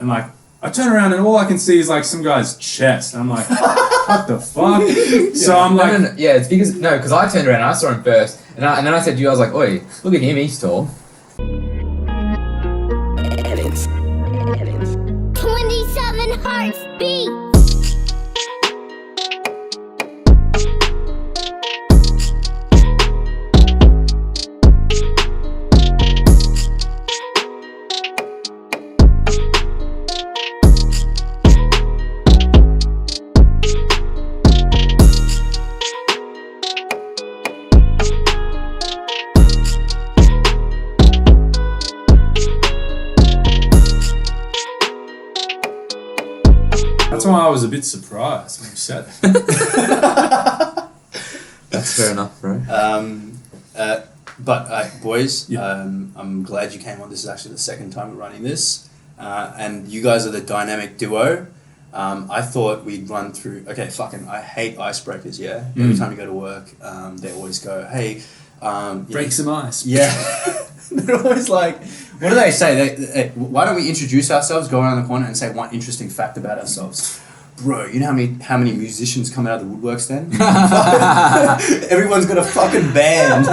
And like, I turn around and all I can see is like some guy's chest. And I'm like, what the fuck? So I'm like, no. Yeah, it's because I turned around and I saw him first, and then I said to you, I was like, oi, look at him, he's tall. 27 hearts beat. that's why I was a bit surprised when you said that. That's fair enough, bro. But boys, Yeah. I'm glad you came on. This is actually the second time we're running this, and you guys are the dynamic duo. I thought we'd run through. Okay, I hate icebreakers. Yeah, every time you go to work, they always go, "Hey, Break some ice. yeah." They're always like, what do they say? Why don't we introduce ourselves, go around the corner, and say one interesting fact about ourselves? Bro, you know how many musicians come out of the woodworks then? Everyone's got a fucking band.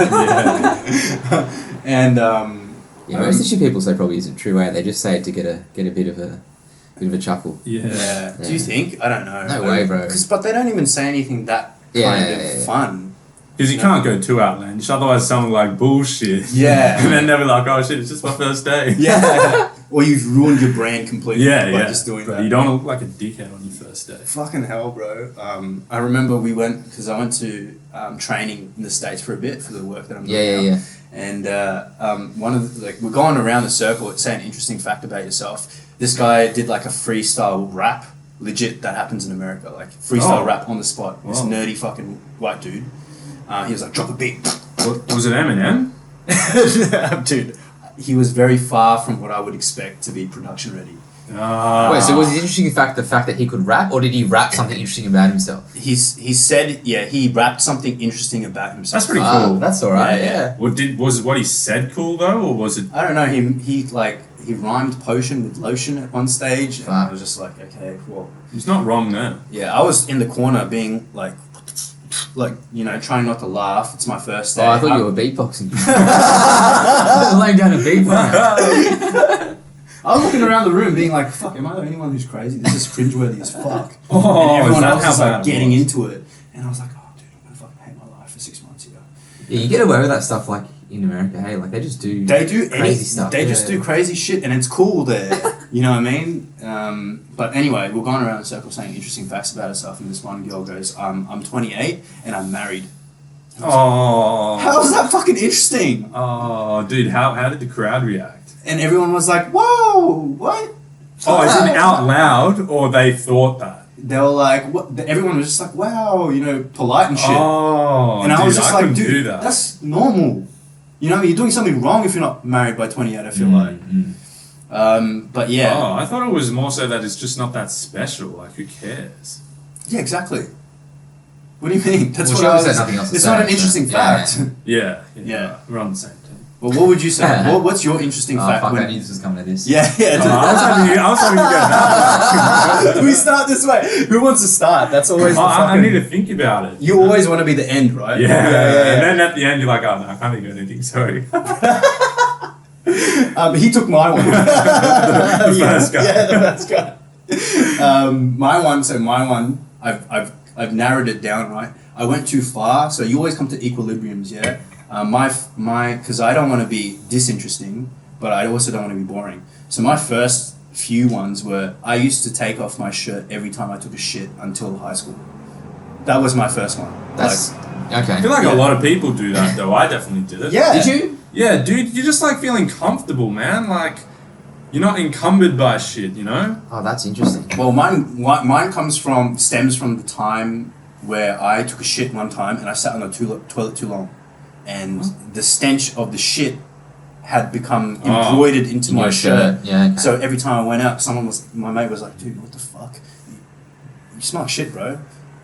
And most of the shit people say probably isn't true, eh? They just say it to get a bit of a chuckle. Yeah. Do you think? I don't know. No way, bro. But they don't even say anything that kind of fun. Because you can't go too outlandish, otherwise someone like bullshit. Yeah. And then they'll be like, oh shit, it's just my first day. Yeah. Or you've ruined your brand completely by just doing but that. You don't look like a dickhead on your first day. Fucking hell, bro. I remember I went to training in the States for a bit for the work that I'm doing now. And one of the, we're going around the circle, it's saying an interesting fact about yourself. This guy did like a freestyle rap, legit, that happens in America, like freestyle rap on the spot. This nerdy fucking white dude. He was like, drop a beat. Was it Eminem? Dude, he was very far from what I would expect to be production ready. Wait, so was the interesting fact the fact that he could rap, or did he rap something interesting about himself? He said, he rapped something interesting about himself. That's pretty cool. That's alright, yeah. Was what he said cool though, or was it? I don't know. He rhymed potion with lotion at one stage, and I was just like, okay, well, He's not wrong there. yeah. I was in the corner being like, trying not to laugh. It's my first day. Oh, I thought you were beatboxing. Laying down a beatbox. I was looking around the room being like, fuck, am I the only one who's crazy? This is cringeworthy as fuck. Oh, and everyone is that else how is bad like it getting was? into it. And I was like, oh, dude, I'm going to fucking hate my life for 6 months here. Yeah, you get away with that stuff like in America, hey? Like they just do crazy stuff. They just do crazy shit, and it's cool there. You know what I mean? But anyway, we're going around the circle saying interesting facts about herself, and this one girl goes, I'm 28 and I'm married. Oh. How's that fucking interesting? Oh, dude, how did the crowd react? And everyone was like, whoa, what? Oh, is it out loud, or they thought that? They were like, what? Everyone was just like, wow, polite and shit. Oh, and I was just like, dude, do that. that's normal. You know what I mean? You're doing something wrong if you're not married by 28, I feel like. But yeah. Oh, I thought it was more so that it's just not that special. Like, who cares? Yeah, exactly. What do you mean? That's Well, what I was she said nothing else to It's say, not an so- interesting fact. Yeah. Yeah. We're on the same team. Well, what would you say? What's your interesting fact? Fuck, I knew this was coming to this. Yeah. I was hoping you go. We start this way. Who wants to start? That's always the I fucking... need to think about it. You always want to be the end, right? Yeah. And then at the end, you're like, oh, no, I can't think of anything, sorry. He took my one. The first guy. Yeah, the first guy. My one, I've narrowed it down, right? I went too far, so you always come to equilibriums, yeah? Because I don't want to be disinteresting, but I also don't want to be boring. So my first few ones were, I used to take off my shirt every time I took a shit until high school. That was my first one. That's okay. I feel like a lot of people do that, though. I definitely did it. Yeah. Did you? Yeah, dude, you're just like feeling comfortable, man. Like, you're not encumbered by shit, you know? Oh, that's interesting. Well, mine stems from the time where I took a shit one time and I sat on the toilet too long. And the stench of the shit had become embroidered into my shirt. Yeah. Okay. So every time I went out, my mate was like, dude, what the fuck? You smell like shit, bro.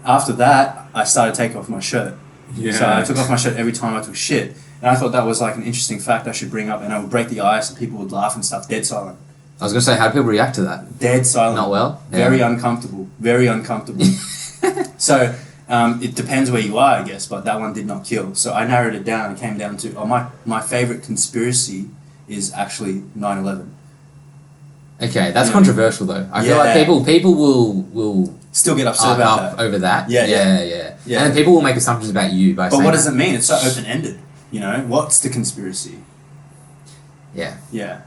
After that, I started taking off my shirt. Yeah. So I took off my shirt every time I took shit. And I thought that was like an interesting fact I should bring up, and I would break the ice and people would laugh and stuff, dead silent. I was gonna say, how do people react to that? Dead silent. Not well. Very Yeah. uncomfortable. Very uncomfortable. So it depends where you are, I guess, but that one did not kill. So I narrowed it down and came down to my favorite conspiracy is actually 9/11. Okay, that's Yeah. controversial though. I feel like Yeah. people will Still get upset arc about up that. over that. Yeah, yeah, yeah. And then people will make assumptions about you by But saying what does that. it mean? It's so open ended. You know, what's the conspiracy? Yeah. Yeah.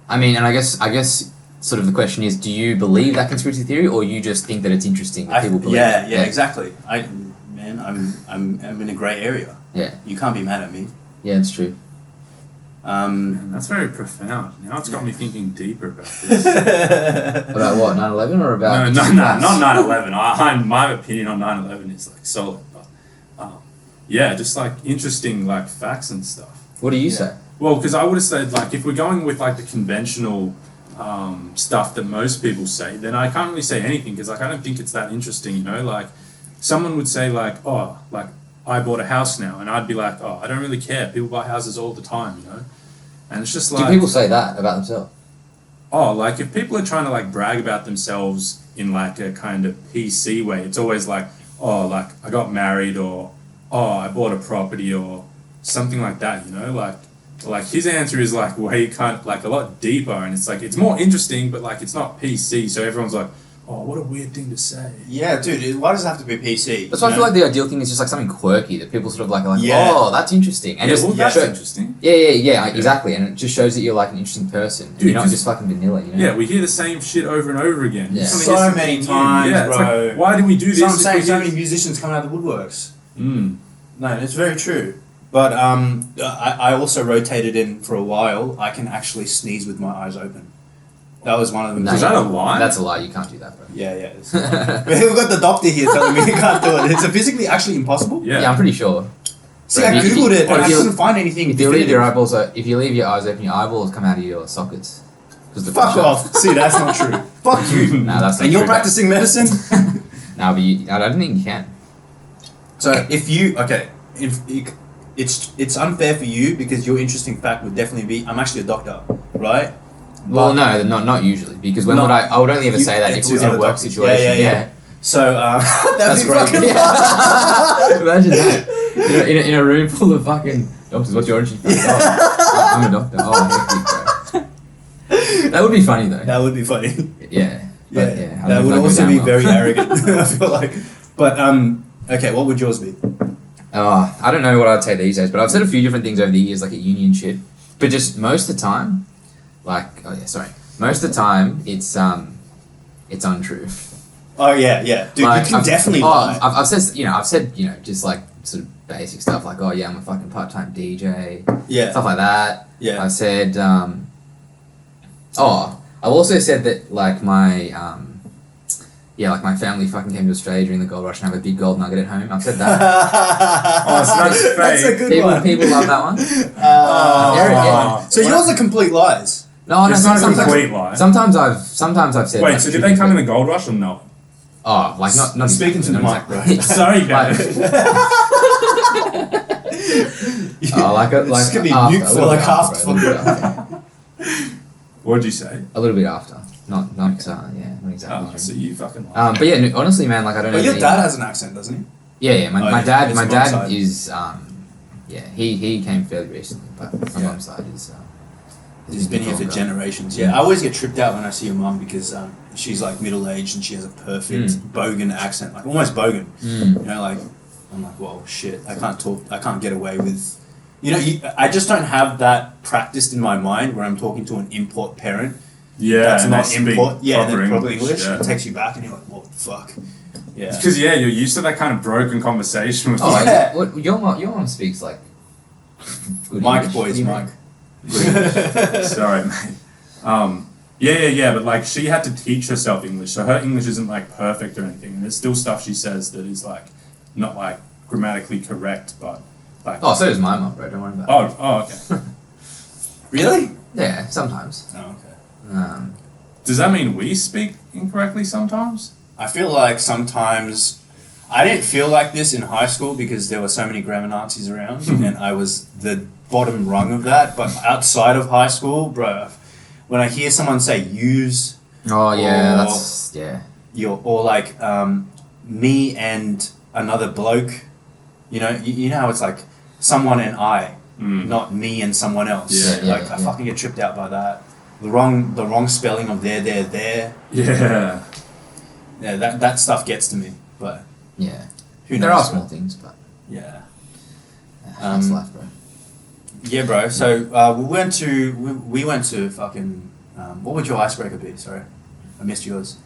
I mean, and I guess sort of the question is, do you believe that conspiracy theory, or you just think that it's interesting that people believe yeah, it? yeah, exactly. I'm in a grey area. Yeah. You can't be mad at me. Yeah, it's true. Man, that's very profound. Now it's got me thinking deeper about this. About what, 9/11 or about... No, not 9/11. My opinion on 9/11 is like solid, but yeah, just like interesting like facts and stuff. What do you say? Well, because I would have said like if we're going with like the conventional stuff that most people say, then I can't really say anything because like I don't think it's that interesting. You know, like someone would say like, oh, like I bought a house now, and I'd be like, oh, I don't really care. People buy houses all the time, you know, and it's just like. Do people say that about themselves? Oh, like if people are trying to like brag about themselves in like a kind of PC way, it's always like, oh, like I got married, or oh, I bought a property, or something like that, you know, like his answer is like way kind of like a lot deeper, and it's like it's more interesting, but like it's not PC, so everyone's like, oh, what a weird thing to say. Yeah, dude. Why does it have to be PC? That's why I feel like the ideal thing is just like something quirky that people sort of like, Yeah. oh, that's interesting. And Yeah, just well, that's show- interesting. Yeah, exactly. And it just shows that you're like an interesting person. And Dude, you're not 'cause- just fucking vanilla, you know? Yeah, we hear the same shit over and over again. Yeah. Something So is many new. times, yeah, it's bro. like, why do we do this? So I'm if saying we so hear- many musicians coming out of the woodworks. Mm. No, it's very true. But I also rotated in for a while. I can actually sneeze with my eyes open. That was one of them. No, Is that a lie? That's a lie. You can't do that, bro. Yeah, it's a lie. We've got the doctor here telling me you can't do it. It's physically actually impossible. Yeah. Yeah, I'm pretty sure. See, Bro, I if you- googled it if and I you- couldn't find anything. If you leave your definitive. eyeballs, if you leave your eyes open, your eyeballs come out of your sockets. 'Cause the Fuck pressure- off. See, that's not true. Fuck you. Nah, that's not And you're true. practicing medicine. No, but I don't think you can. So if you it's unfair for you because your interesting fact would definitely be I'm actually a doctor, right? Well, But- no, not usually. Because when No, would I would only ever you- say that if it's it was in a other work doctors. situation. Yeah. So That's that'd be great. fucking Yeah. Imagine that. In a room full of fucking doctors. What's your origin? Oh, I'm a doctor. Oh, hectic, bro. That would be funny though. That would be funny. Yeah. But, Yeah, I that don't would know if also go be down well. very arrogant. I feel like, but okay, what would yours be? I don't know what I'd say these days, but I've said a few different things over the years, like at uni and shit. But just most of the time, most of the time it's untrue. Oh yeah, dude, Like, you can definitely lie. I've said just like sort of basic stuff like, oh yeah, I'm a fucking part-time DJ, Yeah, stuff like that. yeah. I've said, I've also said that like my like my family fucking came to Australia during the gold rush and have a big gold nugget at home. I've said that. Oh, so that's That's a fake. good one. People love that one. Oh. So yours are complete lies. No, It's not a sometimes complete lie. Sometimes I've said. Wait, like, so did they come in the gold rush or no? Oh, like not Speaking to the not mic, bro. exactly. Sorry, Like- guys. Oh, like It's gonna be after, mute a for little like bit half after, a little bit after. What'd you say? A little bit after, not not exactly. Oh, so you fucking lie. But yeah, no, honestly, man, like I don't know. But your any- dad has an accent, doesn't he? Yeah, Oh, my yeah, dad, it's my mom's dad side. is he came fairly recently, but my Yeah. mom's side is. He's been here for longer. generations. Yeah, I always get tripped out when I see your mum because she's like middle aged and she has a perfect Bogan accent, like almost Bogan. Mm. You know, like I'm like, whoa, shit! I can't talk. I can't get away with. I just don't have that practiced in my mind where I'm talking to an import parent. Yeah, that's and not they speak import. Yeah, and proper then proper English. yeah. It takes you back, and you're like, what the fuck? Yeah. Because you're used to that kind of broken conversation with Oh, like, Yeah. what your mom speaks like. Good Mike, English. boys, Mike. sorry, mate. Yeah, but like she had to teach herself English, so her English isn't like perfect or anything, and there's still stuff she says that is like not like grammatically correct, but like. Oh, so does my mom, bro. Don't worry about it. Oh, okay. Really? Yeah, sometimes. Oh, okay. Does that mean we speak incorrectly sometimes? I feel like sometimes I didn't feel like this in high school because there were so many grammar Nazis around and I was the bottom rung of that. But outside of high school, bro, when I hear someone say use Oh yeah, Or- that's yeah. or like me and another bloke, you know how it's like someone and I, not me and someone else. Yeah, yeah, I yeah. fucking get tripped out by that. The wrong spelling of there. Yeah. Yeah, that stuff gets to me. But Yeah. who knows? There are small things, but Yeah. that's life, bro. Yeah, bro. So we went to fucking. What would your icebreaker be? Sorry, I missed yours.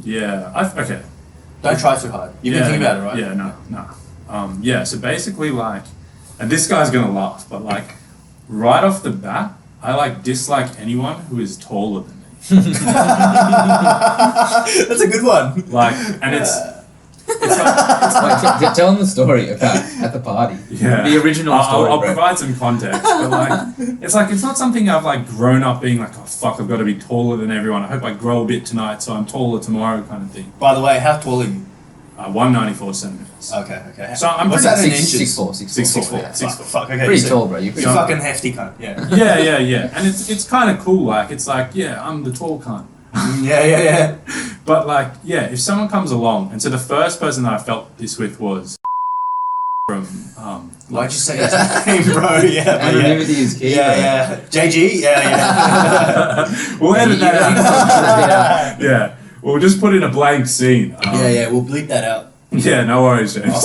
Yeah. Okay. Don't try too hard. You've been thinking about it, right? Yeah, no. Yeah, so basically, like, and this guy's gonna laugh, but like, right off the bat, I like dislike anyone who is taller than me. That's a good one. Like, and it's like, Wait, tell them the story about at the party. yeah. The original story, I'll bro. provide some context, but like, it's not something I've like grown up being like, oh fuck, I've got to be taller than everyone. I hope I grow a bit tonight, so I'm taller tomorrow, kind of thing. By the way, how tall are you? 194 centimeters. Okay. So I'm What's pretty that in Six inches? four. 6'4". Yeah, 6'4". fuck. Okay. Pretty so tall, bro. You're You're pretty tall. fucking hefty cunt. Yeah. Yeah, and it's kind of cool. Like, it's like, yeah, I'm the tall cunt. yeah. But like, yeah, if someone comes along, and so the first person that I felt this with was from Why'd you say his name, bro? Yeah. Anonymity is key. Yeah. JG. Yeah. we'll edit that out. Yeah. Yeah, we'll just put in a blank scene. Yeah. We'll bleep that out. Yeah, no worries, James.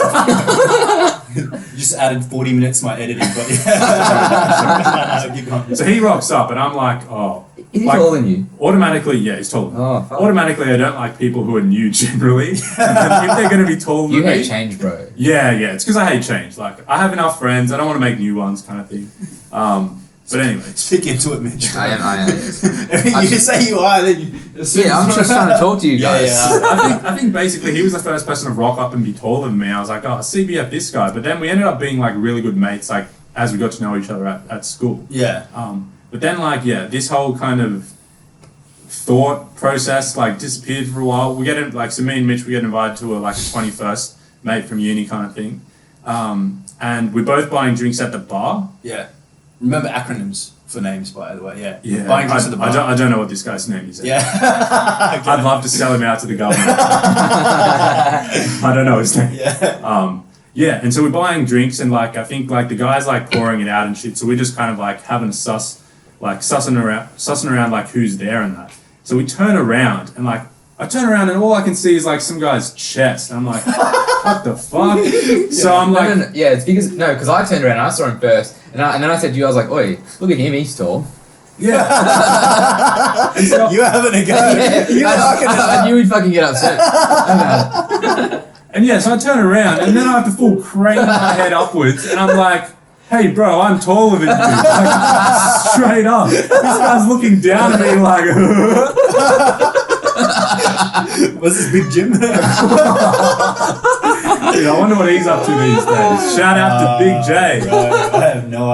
Just added 40 minutes to my editing, but yeah. Keep going. So he rocks up, and I'm like, oh, Is he like, taller than you? automatically, yeah, he's taller. Oh, fuck. Automatically, I don't like people who are new generally. If they're going to be taller than You me, hate change, bro. yeah, it's because I hate change. Like, I have enough friends. I don't want to make new ones, kind of thing. But anyway, Speak into it, Mitch. I am. You say you are, then you. Yeah, I'm just trying to talk to you guys. Yeah. I think basically he was the first person to rock up and be taller than me. I was like, oh, CBF this guy. But then we ended up being like really good mates, like as we got to know each other at school. Yeah. But then like, yeah, this whole kind of thought process like disappeared for a while. We get in, like, so me and Mitch, we get invited to a 21st mate from uni kind of thing. And we're both buying drinks at the bar. Yeah. Remember acronyms for names, by the way. Yeah. Yeah, Buying drinks at the bar. I don't know what this guy's name is. Yeah. I'd love to sell him out to the government. I don't know his name. Yeah. Yeah, and so we're buying drinks, and like I think like the guy's like pouring it out and shit. So we're just kind of like having a sussing around like who's there and that. So we turn around, and like I turn around, and all I can see is like some guy's chest. And I'm like, what the fuck? So I'm like, No. Yeah, it's because I turned around and I saw him first, and then I said to you, I was like, "Oi, look at him, he's tall." yeah. And so- You having a go? Yeah, You fucking I knew he'd fucking get upset about it. And yeah, so I turn around, and then I have to full crane my head upwards, and I'm like, hey bro, I'm taller than you. Like, straight up. This guy's looking down at me like, Was this Big Jim? dude, I wonder what he's up to these days. Shout out to Big J. Bro, I have no idea.